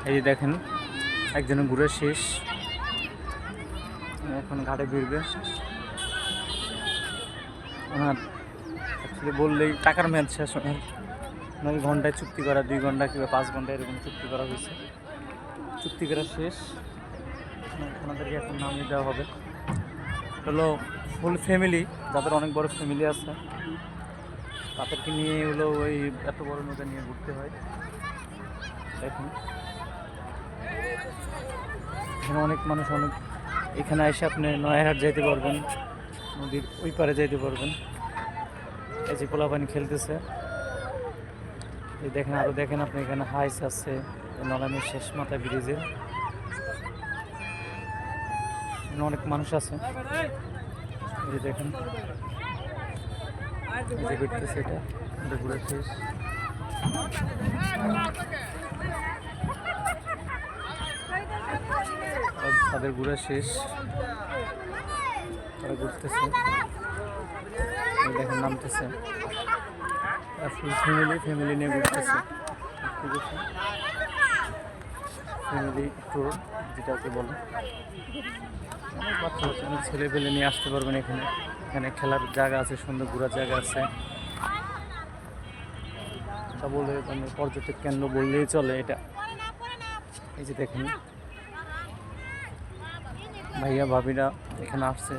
এই যে দেখেন একজনের ঘুরে শেষ, এখন ঘাটে ফিরবে। ওনার অ্যাকচুয়ালি বললেই টাকার মেয়াদ শেষ, ওনার ঘন্টায় চুক্তি করা, 2 ঘন্টা কিংবা 5 ঘন্টা এরকম চুক্তি করা হয়েছে, চুক্তি করা শেষ। ওনাদেরকে এখন নামিয়ে দেওয়া হবে। হলো ফুল ফ্যামিলি, যাদের অনেক বড় ফ্যামিলি আছে তাদেরকে নিয়ে হলো ওই এত বড় নৌকা নিয়ে ঘুরতে হয়। দেখুন এখানে অনেক মানুষ, অনেক এখানে এসে আপনি নয়ারহাট যাইতে পারবেন, নদীর ওই পারে যাইতে পারবেন। এই যে পোলাপানি খেলতেছে, এই দেখেন, আরও দেখেন আপনি এখানে হাইস আছে নলামের শেষ মাথায় ব্রিজে, অনেক মানুষ আছে। এই যে দেখেন এই যে ঘুরতেছে, এটা ঘুরে শেষ। তাদের ঘুরে শেষ, তারা ঘুরতেছে, দেখেন নামতেছে, ফুল ফ্যামিলি নিয়ে ঘুরতেছে। ঠিক আছে, ফ্যামিলি ট্যুর যেটাকে বলে। অনেক বাচ্চা বাচ্চা, অনেক ছেলে পেলে নিয়ে আসতে পারবেন এখানে। এখানে খেলার জায়গা আছে, সুন্দর ঘোরার জায়গা আছে। এটা বলে মানে পর্যটক কেন্দ্র বললেই চলে এটা। এই যে দেখেন ভাইয়া ভাবিরা এখানে আসছে।